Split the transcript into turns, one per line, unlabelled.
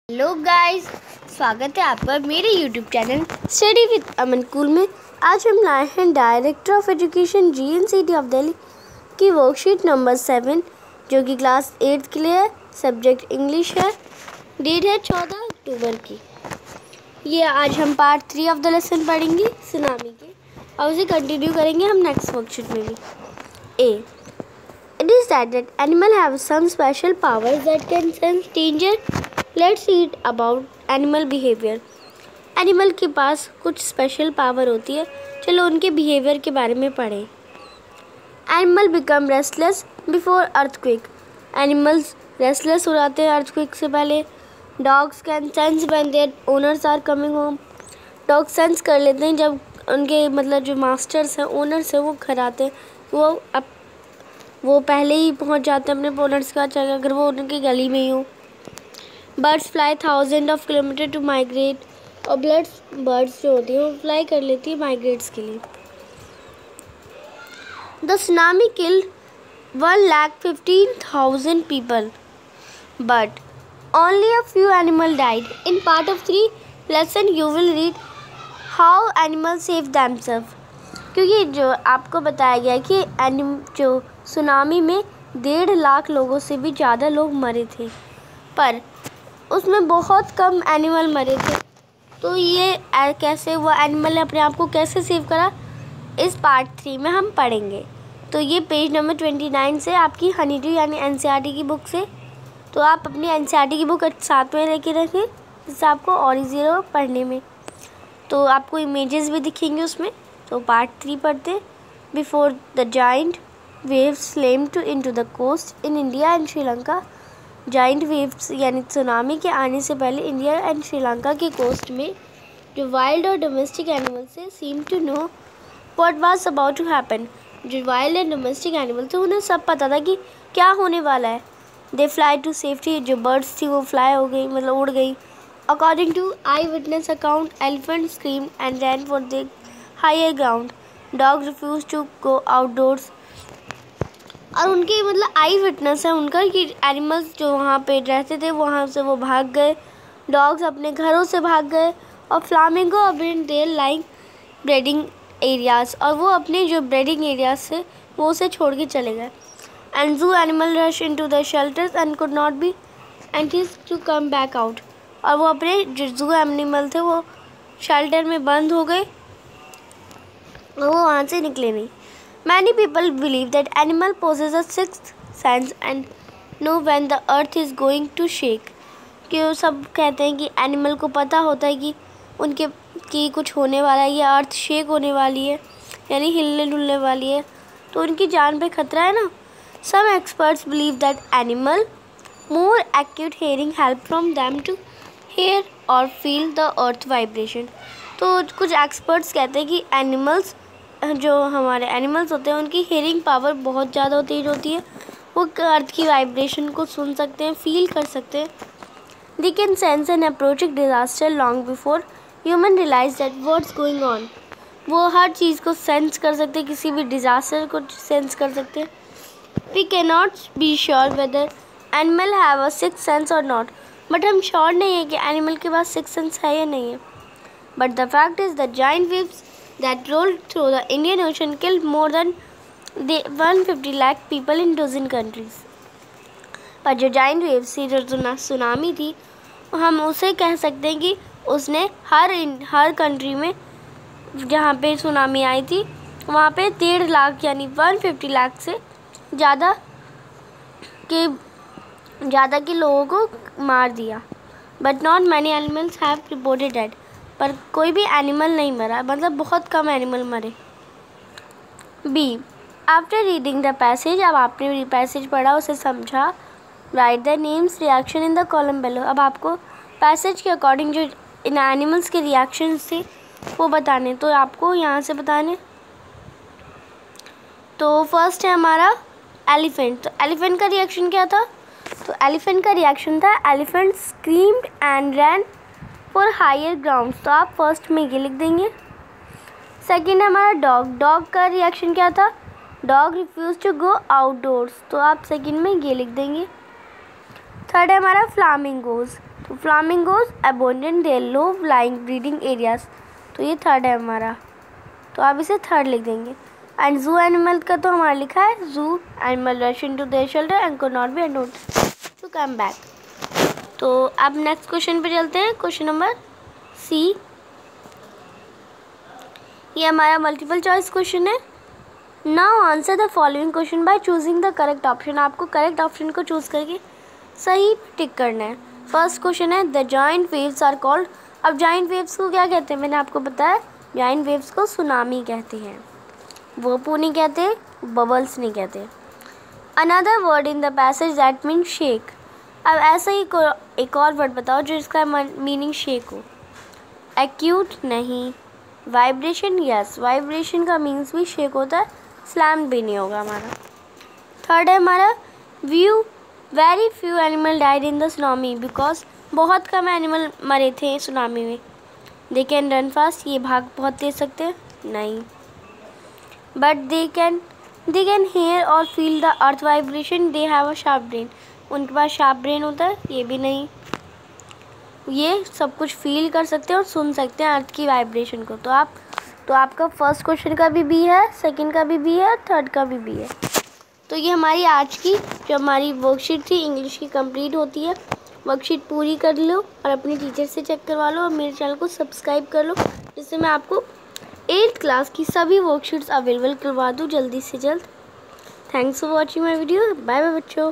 Hello guys, स्वागत है आपका मेरे YouTube channel study with Aman cool में। आज हम लाए हैं director of education GNCT of Delhi की वर्कशीट नंबर 7 जो कि क्लास 8 के लिए है। सब्जेक्ट इंग्लिश है। डेट है 14 अक्टूबर की। ये आज हम पार्ट 3 ऑफ द लेसन पढ़ेंगे सुनामी के, और उसे कंटिन्यू करेंगे हम नेक्स्ट वर्कशीट में भी। ए, it is said that animals have some special powers that can sense danger. Let's read about animal behavior. Animal के पास कुछ स्पेशल पावर होती है, चलो उनके बिहेवियर के बारे में पढ़ें। Animal become restless before earthquake. Animals restless हो जाते हैं अर्थक्वेक से पहले। Dogs can sense when their owners are coming home. Dog sense कर लेते हैं जब उनके जो मास्टर्स हैं, ओनर्स हैं, वो घर आते हैं। वो पहले ही पहुंच जाते हैं अपने ओनर्स का, चाहे अगर वो उनकी गली में ही हो। Birds fly 1000 of kilometre to migrate. और बर्ड्स जो होती हैं वो फ्लाई कर लेती है माइग्रेट्स के लिए। The tsunami killed 1,15,000 people but only a few animal died. In part of 3 lesson you will read how animal save themself. क्योंकि जो आपको बताया गया कि जो सुनामी में 1.5 लाख लोगों से भी ज़्यादा लोग मरे थे, पर उसमें बहुत कम एनिमल मरे थे। तो ये कैसे वो एनिमल ने अपने आप को कैसे सेव करा, इस पार्ट 3 में हम पढ़ेंगे। तो ये पेज नंबर 29 से आपकी हनीड्यू यानी NCERT की बुक से। तो आप अपनी NCERT की बुक साथ में लेके रखें, जिससे आपको और ईजी हो पढ़ने में। तो आपको इमेजेस भी दिखेंगे उसमें। तो पार्ट 3 पढ़ते हैं। Before the giant waves slammed into the coast in India and Sri Lanka. Giant waves यानी सुनामी के आने से पहले इंडिया एंड श्रीलंका के कोस्ट में जो वाइल्ड और डोमेस्टिक एनिमल्स थे seem to know what was about to happen. जो वाइल्ड एंड डोमेस्टिक एनिमल थे उन्हें सब पता था कि क्या होने वाला है। They fly to safety. जो बर्ड्स थी वो फ्लाई हो गई, उड़ गई। According to eye witness account, elephant scream and ran for the higher ground. Dog refuse to go outdoors. और उनके आई विटनेस है उनका कि एनिमल्स जो वहाँ पे रहते थे वहाँ से वो भाग गए। डॉग्स अपने घरों से भाग गए। और flamingo abound there like breeding areas. और वो अपने जो ब्रीडिंग एरियाज से वो उसे छोड़ के चले गए। And zoo animal rush into the shelters and could not be enticed to come back out. और वो अपने जो जू एनिमल थे वो शेल्टर में बंद हो गए और वो वहाँ से निकले नहीं। Many people believe that animal possess a sixth sense and know when the earth is going to shake. कि वो सब कहते हैं कि एनिमल को पता होता है कि कुछ होने वाला है, या अर्थ शेक होने वाली है यानी हिलने डुलने वाली है, तो उनकी जान पे खतरा है ना। Some experts believe that animal more acute hearing help from them to hear or feel the earth vibration. तो कुछ एक्सपर्ट्स कहते हैं कि जो हमारे एनिमल्स होते हैं उनकी हियरिंग पावर बहुत ज़्यादा तेज होती है। वो अर्थ की वाइब्रेशन को सुन सकते हैं, फील कर सकते हैं। They can sense an approaching disaster long before human realize that what's going on. वो हर चीज़ को सेंस कर सकते हैं, किसी भी डिजास्टर को सेंस कर सकते हैं। We can not be sure whether animal have a sixth sense और नॉट। बट हम श्योर नहीं है कि एनिमल के पास सिक्स्थ सेंस है या नहीं है। But the fact is the giant waves that rolled through the Indian Ocean killed more than 150 lakh people in dozen countries. पर जो जाइंट वेव्स थी, जो सुनामी थी, हम उसे कह सकते हैं कि उसने हर कंट्री में जहाँ पे सुनामी आई थी वहाँ पे 1.5 लाख यानी 150 लाख से ज़्यादा के लोगों को मार दिया। But not many animals have reported dead. पर कोई भी एनिमल नहीं मरा, बहुत कम एनिमल मरे। B, after reading the passage, अब आपने पैसेज पढ़ा, उसे समझा। Write the names reaction in the column below. अब आपको पैसेज के अकॉर्डिंग जो इन एनिमल्स के रिएक्शंस थे वो बताने, तो आपको यहाँ से बताने। तो फर्स्ट है हमारा एलिफेंट। तो एलिफेंट का रिएक्शन क्या था? तो एलिफेंट का रिएक्शन था elephant screamed and ran for higher grounds. तो आप फर्स्ट में ये लिख देंगे। सेकेंड है हमारा डॉग। डॉग का रिएक्शन क्या था? Dog refuse to go outdoors. तो आप सेकेंड में ये लिख देंगे। थर्ड है हमारा फ्लामिंगोज। तो flamingos abundant there low lying breeding areas, तो ये थर्ड है हमारा, तो आप इसे थर्ड लिख देंगे। एंड जू एनिमल का तो हमारा लिखा है zoo animal rush into their shelter and could not be annoyed to come back. तो अब नेक्स्ट क्वेश्चन पे चलते हैं, क्वेश्चन नंबर सी। ये हमारा मल्टीपल चॉइस क्वेश्चन है। Now answer the following question by choosing the correct option. आपको correct option को चूज करके सही टिक करना है। फर्स्ट क्वेश्चन है the giant waves are called. अब जाइंट वेव्स को क्या कहते हैं, मैंने आपको बताया जाइंट वेव्स को सुनामी कहते हैं, व्हर्लपूल नहीं कहते, बबल्स नहीं कहते। Another word in the passage that mean shake. अब ऐसा ही एक और वर्ड बताओ जो इसका मीनिंग शेक हो। एक्यूट नहीं, वाइब्रेशन यस, वाइब्रेशन का मीन्स भी शेक होता है, स्लैम भी नहीं होगा हमारा। थर्ड है हमारा view, very few animal died in the tsunami because बहुत कम एनिमल मरे थे सुनामी में। दे कैन रन फास्ट, ये भाग बहुत तेज सकते हैं नहीं। बट दे कैन हेयर और feel the earth vibration, they have a sharp brain, उनके पास शार्प ब्रेन होता है, ये भी नहीं। ये सब कुछ फील कर सकते हैं और सुन सकते हैं अर्थ की वाइब्रेशन को। तो आपका फर्स्ट क्वेश्चन का भी बी है, सेकंड का भी बी है, थर्ड का भी बी है। तो ये हमारी आज की जो हमारी वर्कशीट थी इंग्लिश की कंप्लीट होती है। वर्कशीट पूरी कर लो और अपने टीचर से चेक करवा लो और मेरे चैनल को सब्सक्राइब कर लो, जिससे मैं आपको 8th क्लास की सभी वर्कशीट्स अवेलेबल करवा दूँ जल्दी से जल्द। Thanks for watching my video. Bye bye बच्चों।